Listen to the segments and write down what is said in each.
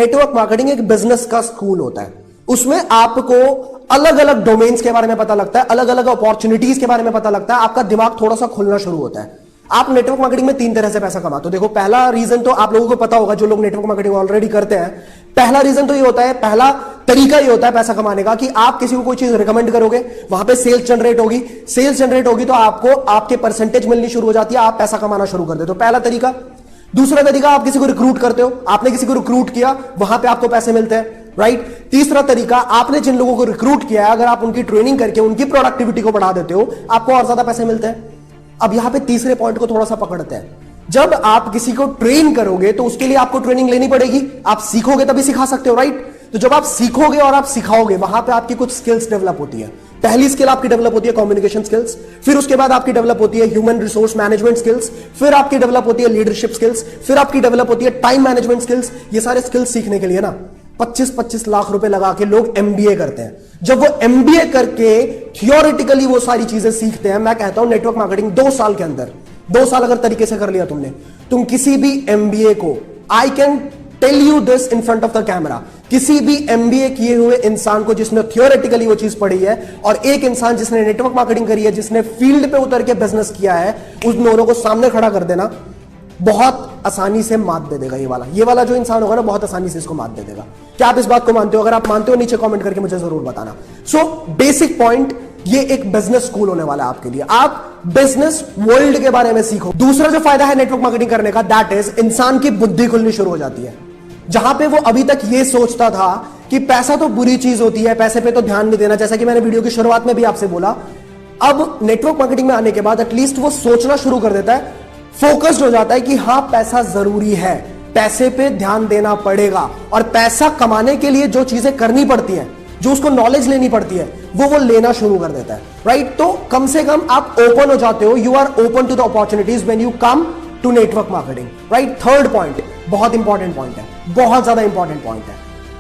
Network marketing एक business का school होता है। उसमें आपको अलग अलग डोमेन्स के बारे में पता लगता है, अलग अलग अपॉर्चुनिटीज के बारे में पता लगता है, आपका दिमाग थोड़ा सा खुलना शुरू होता है। आप नेटवर्क मार्केटिंग में 3 तरह से पैसा कमाते हो। देखो, पहला रीजन तो आप लोगों को पता होगा, जो लोग नेटवर्क मार्केटिंग ऑलरेडी करते हैं। पहला रीजन तो ये होता है, पहला तरीका ये होता है पैसा कमाने का कि आप किसी को कोई चीज रिकमेंड करोगे, वहां पे सेल्स जनरेट होगी। सेल्स जनरेट होगी तो आपको आपके परसेंटेज मिलनी शुरू हो जाती है, आप पैसा कमाना शुरू कर देते हो। पहला तरीका। दूसरा तरीका, आप किसी को रिक्रूट करते हो, आपने किसी को रिक्रूट किया, वहां पे आपको पैसे मिलते हैं, राइट। तीसरा तरीका, आपने जिन लोगों को रिक्रूट किया है, अगर आप उनकी ट्रेनिंग करके उनकी प्रोडक्टिविटी को बढ़ा देते हो, आपको और ज्यादा पैसे मिलते हैं। अब यहां पे तीसरे पॉइंट को थोड़ा सा पकड़ते हैं। जब आप किसी को ट्रेन करोगे तो उसके लिए आपको ट्रेनिंग लेनी पड़ेगी, आप सीखोगे तभी सिखा सकते हो, राइट। तो जब आप सीखोगे और आप सिखाओगे, वहां पे आपकी कुछ स्किल्स डेवलप होती है। पहली स्किल आपकी डेवलप होती है कम्युनिकेशन स्किल्स, फिर उसके बाद आपकी डेवलप होती है ह्यूमन रिसोर्स मैनेजमेंट स्किल्स, फिर आपकी डेवलप होती है लीडरशिप स्किल्स, फिर आपकी डेवलप होती है टाइम मैनेजमेंट स्किल्स। ये सारे स्किल्स सीखने के लिए ना 25-25 लाख रुपए लगा के लोग एमबीए करते हैं। जब वो एमबीए करके थियोरेटिकली वो सारी चीजें सीखते हैं, मैं कहता हूं नेटवर्क मार्केटिंग 2 साल के अंदर, 2 साल अगर तरीके से कर लिया तुमने, तुम किसी भी एमबीए को, I can tell you this in front of the camera, किसी भी एमबीए किए हुए इंसान को जिसने थियोरेटिकली वो चीज पढ़ी है और एक इंसान जिसने नेटवर्क मार्केटिंग करी है, जिसने फील्ड पे उतर के बिजनेस किया है, उन दोनों को सामने खड़ा कर देना, बहुत आसानी से मात दे देगा। ये वाला जो इंसान होगा ना, बहुत आसानी से इसको मात दे देगा। क्या आप इस बात को मानते हो? अगर आप मानते हो, नीचे कमेंट करके मुझे जरूर बताना। सो बेसिक पॉइंट, ये एक बिजनेस स्कूल होने वाला है आपके लिए। आप बिजनेस वर्ल्ड के बारे में सीखो। दूसरा जो फायदा है नेटवर्क मार्केटिंग करने का, दैट इज इंसान की बुद्धि खुलनी शुरू हो जाती है। जहां पे वो अभी तक ये सोचता था कि पैसा तो बुरी चीज होती है, पैसे पे तो ध्यान नहीं देना, जैसा कि मैंने वीडियो की शुरुआत में भी आपसे बोला, अब नेटवर्क मार्केटिंग में आने के बाद एटलीस्ट वो सोचना शुरू कर देता है, फोकस्ड हो जाता है कि हां, पैसा जरूरी है, पैसे पे ध्यान देना पड़ेगा, और पैसा कमाने के लिए जो चीजें करनी पड़ती हैं, जो उसको नॉलेज लेनी पड़ती है, वो लेना शुरू कर देता है, राइट। तो कम से कम आप ओपन हो जाते हो, you are open to the opportunities when you come to network marketing, right. Third point बहुत इंपॉर्टेंट पॉइंट है, बहुत ज्यादा इंपॉर्टेंट पॉइंट है।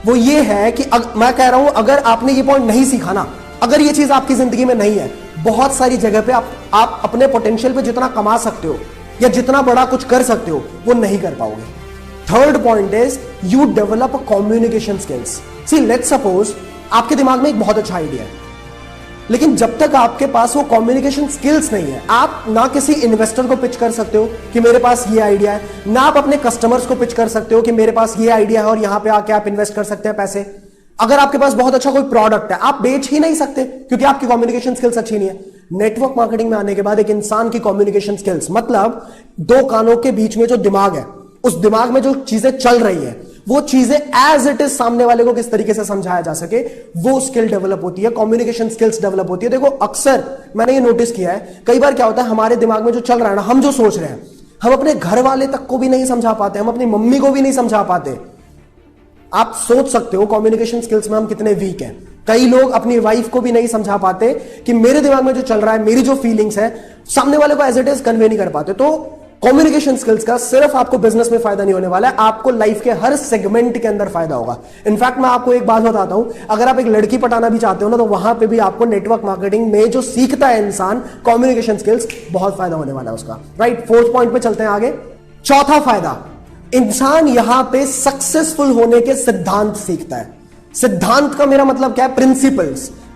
वो ये है कि मैं कह रहा हूं, अगर आपने ये पॉइंट नहीं सीखा ना, अगर ये चीज आपकी जिंदगी में नहीं है, बहुत सारी जगह पे आप अपने पोटेंशियल पे जितना कमा सकते हो या जितना बड़ा कुछ कर सकते हो, वो नहीं कर पाओगे। Third point is you develop communication skills. See, let's suppose आपके दिमाग में एक बहुत अच्छा आइडिया है, लेकिन जब तक आपके पास वो कम्युनिकेशन स्किल्स नहीं है, आप ना किसी इन्वेस्टर को पिच कर सकते हो कि मेरे पास ये आइडिया है, ना आप अपने कस्टमर्स को पिच कर सकते हो कि मेरे पास ये आइडिया है और यहां पे आके आप इन्वेस्ट कर सकते हैं पैसे। अगर आपके पास बहुत अच्छा कोई प्रोडक्ट है, आप बेच ही नहीं सकते क्योंकि आपकी कम्युनिकेशन स्किल्स अच्छी नहीं है। नेटवर्क मार्केटिंग में आने के बाद एक इंसान की कम्युनिकेशन स्किल्स, मतलब 2 कानों के बीच में जो दिमाग है, उस दिमाग में जो चीजें चल रही है, वो चीजें एज इट इज सामने वाले को किस तरीके से समझाया जा सके, वो स्किल डेवलप होती है, कम्युनिकेशन स्किल्स डेवलप होती है। देखो, अक्सर मैंने ये नोटिस किया है, कई बार क्या होता है, हमारे दिमाग में जो चल रहा है ना, हम जो सोच रहे हैं, हम अपने घर वाले तक को भी नहीं समझा पाते, हम अपनी मम्मी को भी नहीं समझा पाते। आप सोच सकते हो कम्युनिकेशन स्किल्स में हम कितने वीक हैं। कई लोग अपनी वाइफ को भी नहीं समझा पाते कि मेरे दिमाग में जो चल रहा है, मेरी जो फीलिंग्स है, सामने वाले को एज इट इज कन्वे नहीं कर पाते। तो कम्युनिकेशन स्किल्स का सिर्फ आपको बिजनेस में फायदा नहीं होने वाला है, आपको लाइफ के हर सेगमेंट के अंदर फायदा होगा। इनफैक्ट मैं आपको एक बात बताता हूं, अगर आप एक लड़की पटाना भी चाहते हो ना, तो वहां पे भी आपको नेटवर्क मार्केटिंग में जो सीखता है इंसान कम्युनिकेशन स्किल्स, बहुत फायदा होने वाला है उसका, राइट। 4th पॉइंट पे चलते हैं आगे। चौथा फायदा, इंसान यहां पे सक्सेसफुल होने के सिद्धांत सीखता है। सिद्धांत का मेरा मतलब क्या है?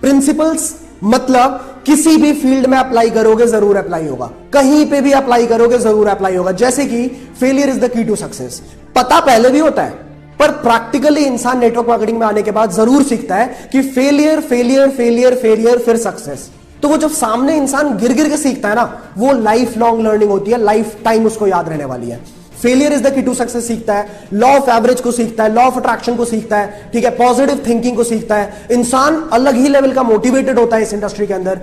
प्रिंसिपल्स मतलब किसी भी फील्ड में अप्लाई करोगे जरूर अप्लाई होगा, कहीं पे भी अप्लाई करोगे जरूर अप्लाई होगा। जैसे कि failure is the key to success, पता पहले भी होता है, पर प्रैक्टिकली इंसान नेटवर्क मार्केटिंग में आने के बाद जरूर सीखता है कि फेलियर फेलियर फेलियर फेलियर फिर सक्सेस। तो वो जब सामने इंसान गिर गिर के सीखता है ना, वो लाइफ लॉन्ग लर्निंग होती है, लाइफ टाइम उसको याद रहने वाली है। Failure is the key to success सीखता है, लॉ ऑफ एवरेज को सीखता है, लॉ ऑफ अट्रैक्शन को सीखता है, ठीक है, पॉजिटिव थिंकिंग को सीखता है। इंसान अलग ही लेवल का मोटिवेटेड होता है इस इंडस्ट्री के अंदर।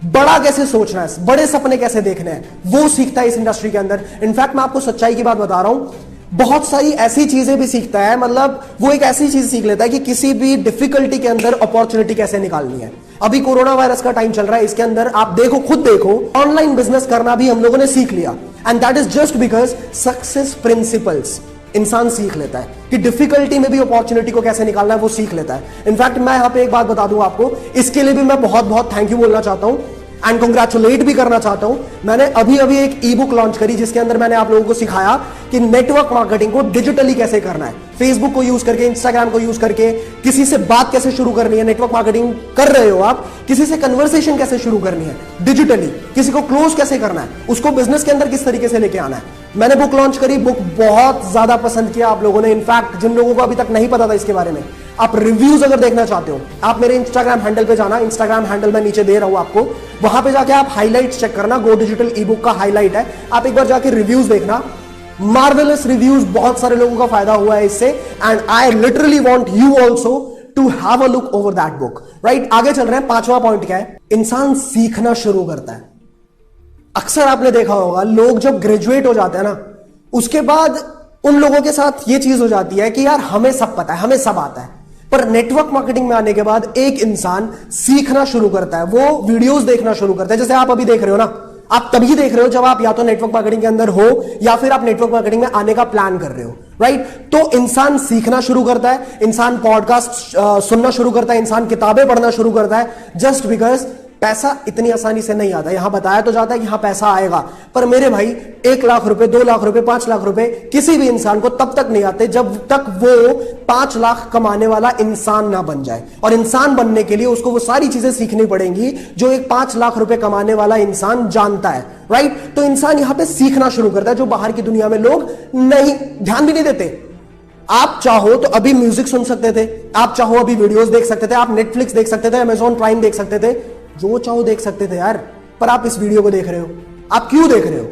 बड़ा कैसे सोचना है, बड़े सपने कैसे देखने हैं, वो सीखता है इस इंडस्ट्री के अंदर। इनफैक्ट मैं आपको सच्चाई की बात बता रहा हूं, बहुत सारी ऐसी चीजें भी सीखता है, मतलब वो एक ऐसी चीज सीख लेता है कि किसी भी डिफिकल्टी के अंदर अपॉर्चुनिटी कैसे निकालनी है। अभी कोरोना वायरस का टाइम चल रहा है, इसके अंदर आप देखो, खुद देखो, ऑनलाइन बिजनेस करना भी हम लोगों ने सीख लिया, and that is just because success principles इंसान सीख लेता है कि डिफिकल्टी में भी अपॉर्चुनिटी को कैसे निकालना है, वो सीख लेता है। इनफैक्ट मैं यहां पे एक बात बता दूं आपको, इसके लिए भी मैं बहुत बहुत थैंक यू बोलना चाहता हूं। एंड कंग्रेचुलेट भी करना चाहता हूं। मैंने अभी अभी एक ई बुक लॉन्च करी जिसके अंदर मैंने आप लोगों को सिखाया कि नेटवर्क मार्केटिंग को डिजिटली कैसे करना है, फेसबुक को यूज करके, इंस्टाग्राम को यूज करके किसी से बात कैसे शुरू करनी है। नेटवर्क मार्केटिंग कर रहे हो आप, किसी से कन्वर्सेशन कैसे शुरू करनी है डिजिटली, किसी को क्लोज कैसे करना है, उसको बिजनेस के अंदर किस तरीके से लेके आना है। मैंने बुक लॉन्च करी, बुक बहुत ज्यादा पसंद किया आप लोगों ने। इनफैक्ट जिन लोगों को अभी तक नहीं पता था इसके बारे में, आप रिव्यूज अगर देखना चाहते हो, आप मेरे इंस्टाग्राम हैंडल पे जाना, इंस्टाग्राम हैंडल मैं नीचे दे रहा हूं आपको, वहां पे जाके आप हाइलाइट्स चेक करना, गो डिजिटल ई बुक का हाईलाइट है, आप एक बार जाके रिव्यूज देखना। मार्वेलस रिव्यूज, बहुत सारे लोगों का फायदा हुआ है इससे, and I literally want you also to have a look over that book, right. आगे चल रहे हैं, पांचवा पॉइंट क्या है, इंसान सीखना शुरू करता है। अक्सर आपने देखा होगा लोग जब ग्रेजुएट हो जाते हैं ना, उसके बाद उन लोगों के साथ ये चीज हो जाती है कि यार हमें सब पता है, हमें सब आता है। पर नेटवर्क मार्केटिंग में आने के बाद एक इंसान सीखना शुरू करता है, वो वीडियोस देखना शुरू करता है। जैसे आप अभी देख रहे हो ना, आप तभी देख रहे हो जब आप या तो नेटवर्क मार्केटिंग के अंदर हो या फिर आप नेटवर्क मार्केटिंग में आने का प्लान कर रहे हो, राइट। तो इंसान सीखना शुरू करता है, इंसान पॉडकास्ट सुनना शुरू करता है, इंसान किताबें पढ़ना शुरू करता है, जस्ट बिकॉज पैसा इतनी आसानी से नहीं आता। यहां बताया तो जाता है कि हाँ पैसा आएगा, पर मेरे भाई 1 लाख रुपए, 2 लाख रुपए, 5 लाख रुपए किसी भी इंसान को तब तक नहीं आते जब तक वो 5 लाख कमाने वाला इंसान ना बन जाए। और इंसान बनने के लिए उसको वो सारी चीजें सीखनी पड़ेंगी जो एक 5 लाख रुपए कमाने वाला इंसान जानता है, राइट। तो इंसान यहां पे सीखना शुरू करता है, जो बाहर की दुनिया में लोग नहीं ध्यान भी नहीं देते। आप चाहो तो अभी म्यूजिक सुन सकते थे, आप चाहो अभी वीडियोस देख सकते थे, आप नेटफ्लिक्स देख सकते थे, अमेजॉन प्राइम देख सकते थे, जो चाहो देख सकते थे यार। पर आप इस वीडियो को देख रहे हो, आप क्यों देख रहे हो?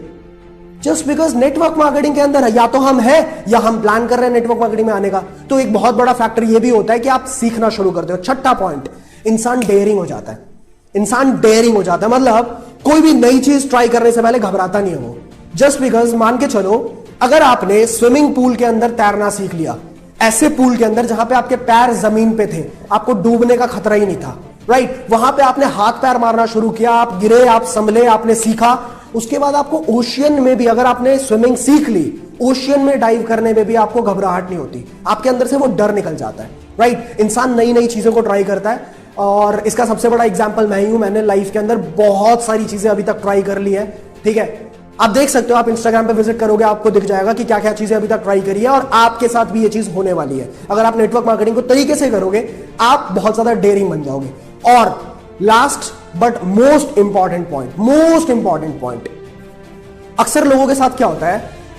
जस्ट बिकॉज नेटवर्क मार्केटिंग के अंदर या तो हम हैं या हम प्लान कर रहे हैं नेटवर्क मार्केटिंग में आने का। तो एक बहुत बड़ा फैक्टर यह भी होता है कि आप सीखना शुरू करते हो। छठा पॉइंट, इंसान डेयरिंग हो जाता है। इंसान डेयरिंग हो जाता है मतलब कोई भी नई चीज ट्राई करने से पहले घबराता नहीं है वो। जस्ट बिकॉज मान के चलो, अगर आपने स्विमिंग पूल के अंदर तैरना सीख लिया, ऐसे पूल के अंदर जहां पे आपके पैर जमीन पे थे, आपको डूबने का खतरा ही नहीं था, राइट। वहां पे आपने हाथ पैर मारना शुरू किया, आप गिरे, आप संभले, आपने सीखा। उसके बाद आपको ओशियन में भी, अगर आपने स्विमिंग सीख ली, ओशियन में डाइव करने में भी आपको घबराहट नहीं होती, आपके अंदर से वो डर निकल जाता है, राइट। इंसान नई नई चीजों को ट्राई करता है, और इसका सबसे बड़ा एग्जाम्पल मैं ही हूं। मैंने लाइफ के अंदर बहुत सारी चीजें अभी तक ट्राई कर ली है, ठीक है। आप देख सकते हो, आप इंस्टाग्राम पे विजिट करोगे, आपको दिख जाएगा कि क्या क्या चीजें अभी तक ट्राई करी है, और आपके साथ भी ये चीज होने वाली है। अगर आप नेटवर्क मार्केटिंग को तरीके से करोगे, आप बहुत ज्यादा डेयरिंग बन जाओगे। और last but most important point, अक्सर लोगों के साथ क्या होता है,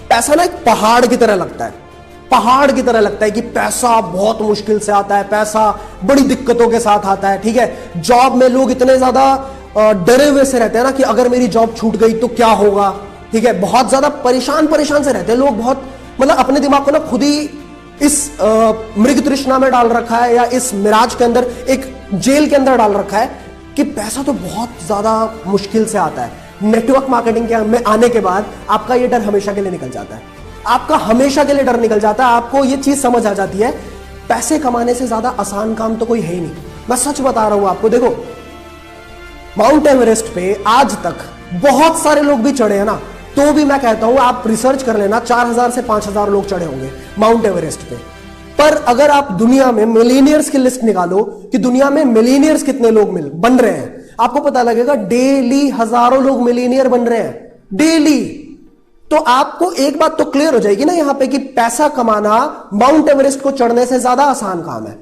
पैसा ना एक पहाड़ की तरह लगता है। पहाड़ की तरह लगता है कि पैसा बहुत मुश्किल से आता है, पैसा बड़ी दिक्कतों के साथ आता है, ठीक है। जॉब में लोग इतने ज्यादा डरे हुए से रहते हैं ना कि अगर मेरी जॉब छूट गई तो क्या होगा, ठीक है। बहुत ज्यादा परेशान से रहते हैं लोग, बहुत मतलब अपने दिमाग को ना खुद ही इस मृग तृष्णा में डाल रखा है, या इस मिराज के अंदर, एक जेल के अंदर डाल रखा है कि पैसा तो बहुत ज्यादा मुश्किल से आता है। नेटवर्क मार्केटिंग में आने के बाद आपका ये डर हमेशा के लिए निकल जाता है, आपका हमेशा के लिए डर निकल जाता है। आपको ये चीज समझ आ जाती है, पैसे कमाने से ज्यादा आसान काम तो कोई है ही नहीं। मैं सच बता रहा हूं आपको। देखो, माउंट एवरेस्ट पे आज तक बहुत सारे लोग भी चढ़े हैं ना, तो भी मैं कहता हूं आप रिसर्च कर लेना, 4000 से 5000 लोग चढ़े होंगे माउंट एवरेस्ट पे। पर अगर आप दुनिया में मिलीनियर्स की लिस्ट निकालो कि दुनिया में मिलीनियर्स कितने लोग बन रहे हैं, आपको पता लगेगा डेली हजारों लोग मिलीनियर बन रहे हैं, डेली। तो आपको एक बात तो क्लियर हो जाएगी ना यहां पे कि पैसा कमाना माउंट एवरेस्ट को चढ़ने से ज्यादा आसान काम है।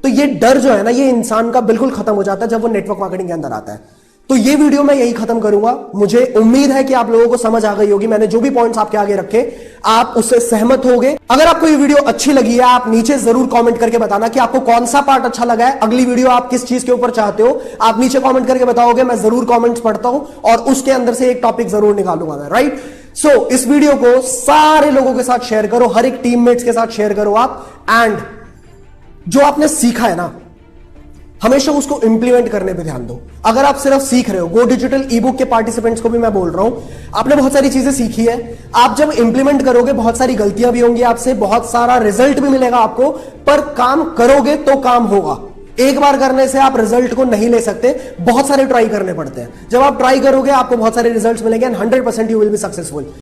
तो ये डर जो है ना, ये इंसान का बिल्कुल खत्म हो जाता है जब वो नेटवर्क मार्केटिंग के अंदर आता है। तो ये वीडियो मैं यही खत्म करूंगा। मुझे उम्मीद है कि आप लोगों को समझ आ गई होगी। मैंने जो भी पॉइंट्स आपके आगे रखे, आप उससे सहमत होंगे। अगर आपको ये वीडियो अच्छी लगी है, आप नीचे जरूर कमेंट करके बताना कि आपको कौन सा पार्ट अच्छा लगा है, अगली वीडियो आप किस चीज के ऊपर चाहते हो। आप नीचे कमेंट करके बताओगे, मैं जरूर कमेंट्स पढ़ता हूं और उसके अंदर से एक टॉपिक जरूर निकालूंगा मैं, राइट। सो इस वीडियो को सारे लोगों के साथ शेयर करो, हर एक टीममेट्स के साथ शेयर करो आप। एंड जो आपने सीखा है ना, हमेशा उसको इंप्लीमेंट करने पे ध्यान दो। अगर आप सिर्फ सीख रहे हो, गो डिजिटल ई बुक के पार्टिसिपेंट्स को भी मैं बोल रहा हूं, आपने बहुत सारी चीजें सीखी है, आप जब इंप्लीमेंट करोगे बहुत सारी गलतियां भी होंगी आपसे, बहुत सारा रिजल्ट भी मिलेगा आपको, पर काम करोगे तो काम होगा। एक बार करने से आप रिजल्ट को नहीं ले सकते, बहुत सारे ट्राई करने पड़ते हैं। जब आप ट्राई करोगे आपको बहुत सारे रिजल्ट्स मिलेंगे and 100% you will be successful.